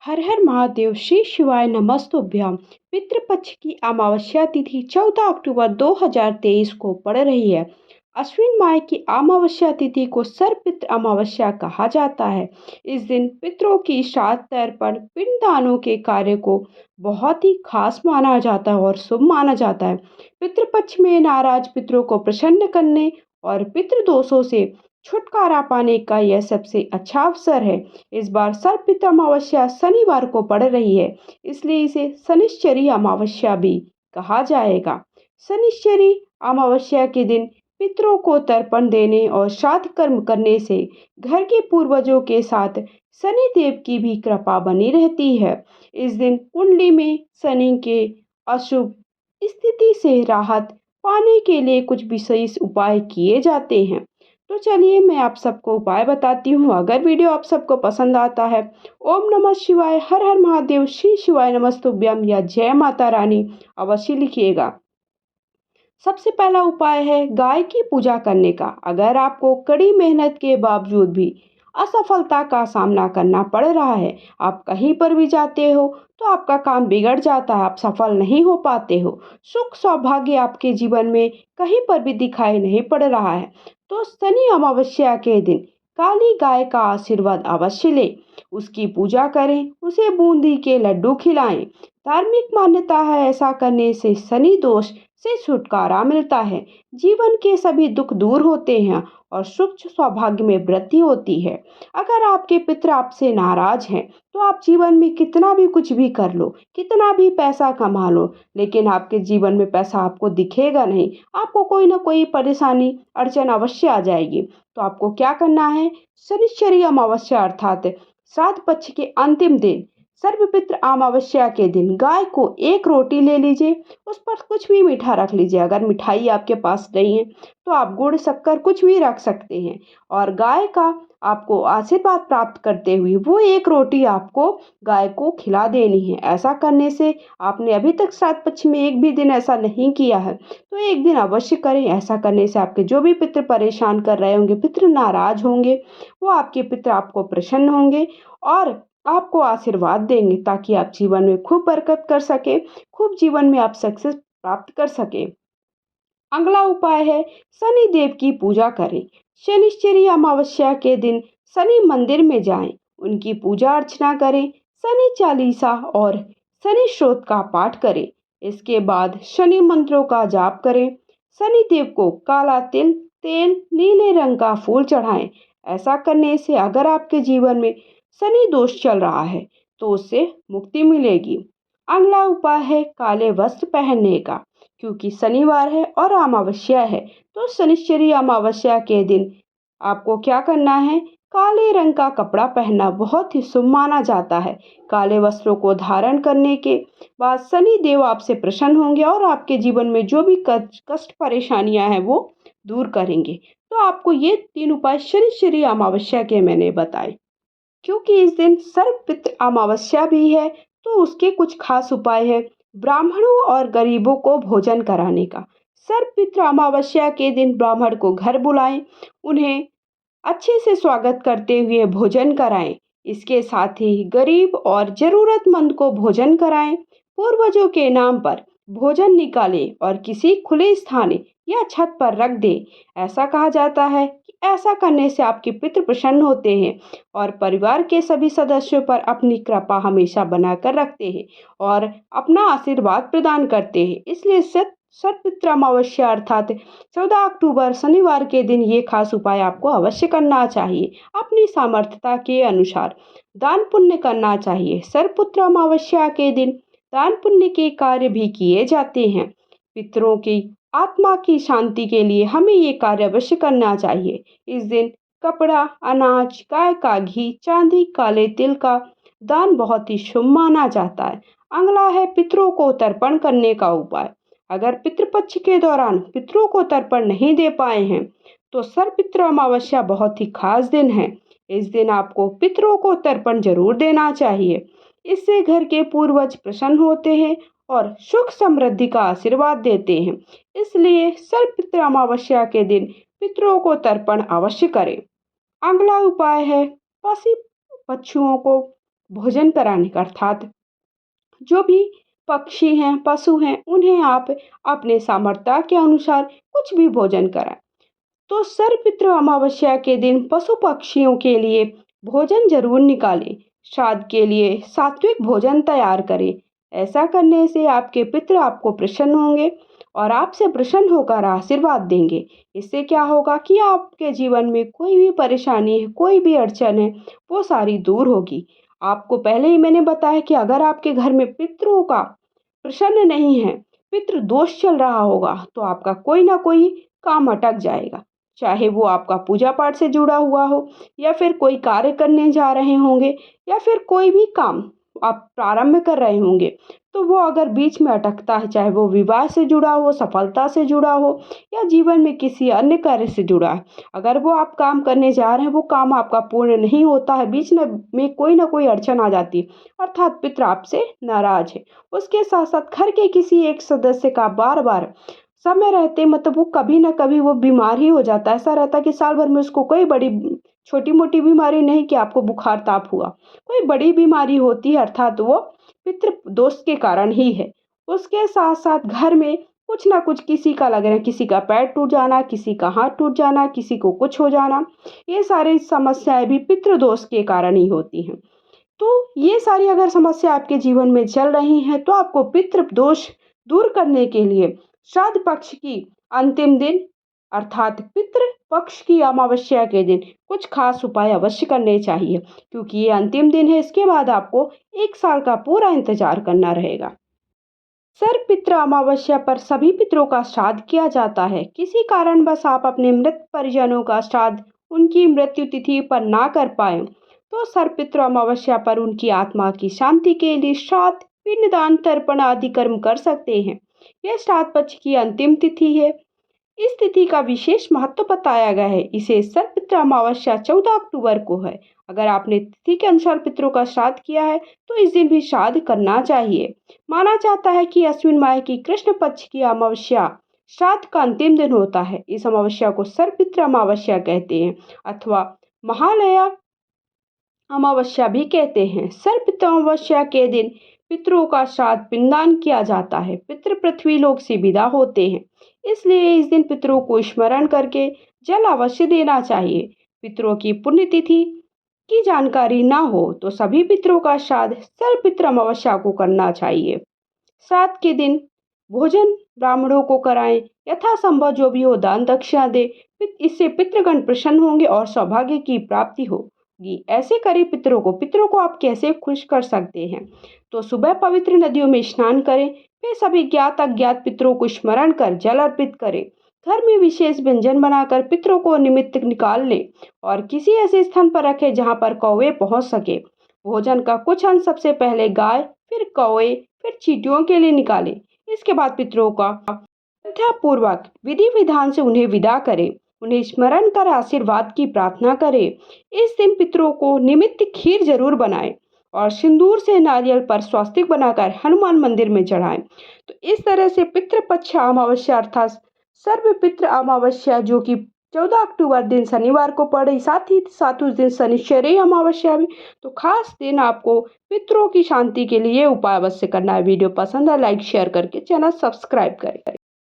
हर हर महादेव श्री शिवाय नमस्तुभ्यम। पितृपक्ष की अमावस्या तिथि 14 अक्टूबर 2023 को पड़ रही है। अश्विन माह की अमावस्या तिथि को सर्वपितृ अमावस्या कहा जाता है। इस दिन पितरों की श्राद्ध तर्पण पिंडदानों के कार्य को बहुत ही खास माना जाता है और शुभ माना जाता है। पितृपक्ष में नाराज पितरों को प्रसन्न करने और पितृदोषों से छुटकारा पाने का यह सबसे अच्छा अवसर है। इस बार सर्वपितृ अमावस्या शनिवार को पड़ रही है, इसलिए इसे शनिश्चरी अमावस्या भी कहा जाएगा। शनिश्चरी अमावस्या के दिन पितरों को तर्पण देने और श्राद्ध कर्म करने से घर के पूर्वजों के साथ शनि देव की भी कृपा बनी रहती है। इस दिन कुंडली में शनि के अशुभ स्थिति से राहत पाने के लिए कुछ विशेष उपाय किए जाते हैं। तो चलिए मैं आप सबको उपाय बताती हूँ। अगर वीडियो आप सबको पसंद आता है, ओम नमः शिवाय, हर हर महादेव, श्री शिवाय नमस्तुभ्यम या जय माता रानी अवश्य लिखिएगा। सबसे पहला उपाय है गाय की पूजा करने का। अगर आपको कड़ी मेहनत के बावजूद भी असफलता का सामना करना पड़ रहा है, आप कहीं पर भी जाते हो तो आपका काम बिगड़ जाता है, आप सफल नहीं हो पाते हो, सुख सौभाग्य आपके जीवन में कहीं पर भी दिखाई नहीं पड़ रहा है, तो शनि अमावस्या के दिन काली गाय का आशीर्वाद अवश्य लें, उसकी पूजा करें, उसे बूंदी के लड्डू खिलाएं। धार्मिक मान्यता है ऐसा करने से शनि दोष से छुटकारा मिलता है, जीवन के सभी दुख दूर होते हैं और सुख सौभाग्य में वृद्धि होती है। अगर आपके पितर आपसे नाराज हैं तो आप जीवन में कितना भी कुछ भी कर लो, कितना भी पैसा कमा लो, लेकिन आपके जीवन में पैसा आपको दिखेगा नहीं, आपको कोई ना कोई परेशानी अड़चन अवश्य आ जाएगी। तो आपको क्या करना है, शनिश्चरी अमावस्या अर्थात श्राद्ध पक्ष के अंतिम दिन सर्वपितृ अमावस्या के दिन गाय को एक रोटी ले लीजिए, उस पर कुछ भी मीठा रख लीजिए। अगर मिठाई आपके पास नहीं है तो आप गुड़ शक्कर कुछ भी रख सकते हैं और गाय का आपको आशीर्वाद प्राप्त करते हुए वो एक रोटी आपको गाय को खिला देनी है। ऐसा करने से आपने अभी तक श्राद्ध पक्ष में एक भी दिन ऐसा नहीं किया है तो एक दिन अवश्य करें। ऐसा करने से आपके जो भी पितृ परेशान कर रहे होंगे, पितृ नाराज होंगे, वो आपके पितृ आपको प्रसन्न होंगे और आपको आशीर्वाद देंगे ताकि आप जीवन में खूब बरकत कर सके, खूब जीवन में आप सक्सेस प्राप्त कर सके। अगला उपाय है शनि देव की पूजा करें। शनिश्चरी अमावस्या के दिन शनि मंदिर में जाएं, उनकी पूजा अर्चना करें, शनि चालीसा और शनि श्रोत का पाठ करें। इसके बाद शनि मंत्रों का जाप करें। शनि देव को काला तिल, तेल, नीले रंग का फूल चढ़ाएं। ऐसा करने से अगर आपके जीवन में शनि दोष चल रहा है तो उससे मुक्ति मिलेगी। अगला उपाय है काले वस्त्र पहनने का, क्योंकि शनिवार है और अमावस्या है तो शनिश्चरी अमावस्या के दिन आपको क्या करना है, काले रंग का कपड़ा पहनना बहुत ही शुभ माना जाता है। काले वस्त्रों को धारण करने के बाद शनि देव आपसे प्रसन्न होंगे और आपके जीवन में जो भी कष्ट परेशानियां हैं वो दूर करेंगे। तो आपको ये 3 उपाय शनिश्चरी अमावस्या के मैंने बताए। क्योंकि इस दिन सर्वपितृ अमावस्या भी है तो उसके कुछ खास उपाय है। ब्राह्मणों और गरीबों को भोजन कराने का। सर्वपितृ अमावस्या के दिन ब्राह्मण को घर बुलाएं, उन्हें अच्छे से स्वागत करते हुए भोजन कराएं। इसके साथ ही गरीब और जरूरतमंद को भोजन कराएं। पूर्वजों के नाम पर भोजन निकालें और किसी खुले स्थान या छत पर रख दें। ऐसा कहा जाता है कि ऐसा करने से आपके पितृ प्रसन्न होते हैं और परिवार के सभी सदस्यों पर अपनी कृपा हमेशा बनाकर रखते हैं और अपना आशीर्वाद प्रदान करते हैं। इसलिए सर्वपितृ अमावस्या अर्थात 14 अक्टूबर शनिवार के दिन ये खास उपाय आपको अवश्य करना चाहिए। अपनी सामर्थ्यता के अनुसार दान पुण्य करना चाहिए। सर्वपितृ अमावस्या के दिन दान पुण्य के कार्य भी किए जाते हैं। पितरों की आत्मा की शांति के लिए हमें ये कार्य अवश्य करना चाहिए। इस दिन कपड़ा, अनाज, गाय का घी, चांदी, काले तिल का दान बहुत ही शुभ माना जाता है। अगला है पितरों को तर्पण करने का उपाय। अगर पितृपक्ष के दौरान पितरों को तर्पण नहीं दे पाए हैं तो सर्वपितृ अमावस्या बहुत ही खास दिन है। इस दिन आपको पितरों को तर्पण जरूर देना चाहिए। इससे घर के पूर्वज प्रसन्न होते हैं और सुख समृद्धि का आशीर्वाद देते हैं। इसलिए सर्वपितृ अमावस्या के दिन पितरों को तर्पण अवश्य करें। अगला उपाय है पशु पक्षियों को भोजन कराने का, अर्थात जो भी पक्षी हैं, पशु हैं, उन्हें आप अपने सामर्थ्य के अनुसार कुछ भी भोजन कराएं। तो सर्वपितृ अमावस्या के दिन पशु पक्षियों के लिए भोजन जरूर निकालें। श्राद्ध के लिए सात्विक भोजन तैयार करें। ऐसा करने से आपके पितृ आपको प्रसन्न होंगे और आपसे प्रसन्न होकर आशीर्वाद देंगे। इससे क्या होगा कि आपके जीवन में कोई भी परेशानी है, कोई भी अड़चन है, वो सारी दूर होगी। आपको पहले ही मैंने बताया कि अगर आपके घर में पितरों का प्रसन्न नहीं है, पितृ दोष चल रहा होगा, तो आपका कोई ना कोई काम अटक जाएगा। चाहे वो आपका पूजा पाठ से जुड़ा हुआ हो, या फिर कोई कार्य करने जा रहे होंगे, या फिर कोई भी काम आप प्रारंभ कर रहे होंगे, तो वो अगर बीच में अटकता है, चाहे वो विवाह से जुड़ा हो, सफलता से जुड़ा हो, या जीवन में किसी अन्य कार्य से जुड़ा है, अगर वो आप काम करने जा रहे हैं, वो काम आपका पूर्ण नहीं होता है, बीच में कोई ना कोई अड़चन आ जाती है, अर्थात पितृ आपसे नाराज है। उसके साथ साथ घर के किसी एक सदस्य का बार बार समय रहते, मतलब वो कभी ना कभी वो बीमार ही हो जाता है। ऐसा रहता है कि साल भर में उसको कोई बड़ी छोटी मोटी बीमारी नहीं कि आपको बुखार ताप हुआ, कोई बड़ी बीमारी होती है, अर्थात वो पितृ दोष के कारण ही है। उसके साथ साथ घर में कुछ ना कुछ किसी का लग रहा है, किसी का पैर टूट जाना, किसी का हाथ टूट जाना, किसी को कुछ हो जाना, ये सारी समस्याएं भी पितृ दोष के कारण ही होती हैं। तो ये सारी अगर समस्या आपके जीवन में चल रही है, तो आपको पितृ दोष दूर करने के लिए श्राद्ध पक्ष की अंतिम दिन, अर्थात पितृ पक्ष की अमावस्या के दिन कुछ खास उपाय अवश्य करने चाहिए, क्योंकि ये अंतिम दिन है। इसके बाद आपको 1 साल का पूरा इंतजार करना रहेगा। सर्वपितृ अमावस्या पर सभी पितरों का श्राद्ध किया जाता है। किसी कारणवश आप अपने मृत परिजनों का श्राद्ध उनकी मृत्यु तिथि पर ना कर पाए, तो सर्वपितृ अमावस्या पर उनकी आत्मा की शांति के लिए श्राद्ध, पिंडदान, तर्पण आदि कर्म कर सकते हैं। यह श्राद्ध पक्ष की अंतिम तिथि है। इस तिथि का विशेष महत्व बताया गया है। इसे सर्वपितृ अमावस्या 14 अक्टूबर को है। अगर आपने तिथि के अनुसार पितरों का श्राद्ध किया है, तो इस दिन भी श्राद्ध करना चाहिए। माना जाता है कि अश्विन माह की कृष्ण पक्ष की अमावस्या श्राद्ध का अंतिम दिन होता है। इस अमावस्या को सर्वपितृ अमावस्या कहते हैं, अथवा महालया अमावस्या भी कहते हैं। सर्वपितृ अमावस्या के दिन पितरों का श्राद्ध, पिंडदान किया जाता है। पितृ पृथ्वी लोक से विदा होते हैं, इसलिए इस दिन पितरों को स्मरण करके जल अवश्य देना चाहिए। पितरों की पुण्यतिथि की जानकारी ना हो, तो सभी पितरों का श्राद्ध सर्वपितृ अमावस्या को करना चाहिए। श्राद्ध के दिन भोजन ब्राह्मणों को कराएं, यथासंभव जो भी हो दान दक्षिणा दे। इससे पितृगण प्रसन्न होंगे और सौभाग्य की प्राप्ति होगी। ऐसे करें पितरों को आप कैसे खुश कर सकते हैं? तो सुबह पवित्र नदियों में स्नान करें, फिर सभी ज्ञात अज्ञात पितरों को स्मरण कर जल अर्पित करें। घर में विशेष व्यंजन बनाकर पितरों को निमित्त निकाल लें और किसी ऐसे स्थान पर रखें जहां पर कौवे पहुंच सके। भोजन का कुछ अंश सबसे पहले गाय, फिर कौवे, फिर चींटियों के लिए निकालें। इसके बाद पितरों का श्रद्धापूर्वक विधि विधान से उन्हें विदा करें। उन्हें स्मरण कर आशीर्वाद की प्रार्थना करें। इस दिन पितरों को निमित्त खीर जरूर बनाएं और सिंदूर से नारियल पर स्वास्तिक बनाकर हनुमान मंदिर में चढ़ाएं। तो इस तरह से पितृपक्ष अमावस्या, अर्थात सर्वपितृ अमावस्या, जो कि 14 अक्टूबर दिन शनिवार को पड़े, साथ ही साथ उस दिन शनिश्चरी अमावस्या भी। तो खास दिन आपको पितरों की शांति के लिए उपाय अवश्य करना है। वीडियो पसंद है, लाइक शेयर करके चैनल सब्सक्राइब करें।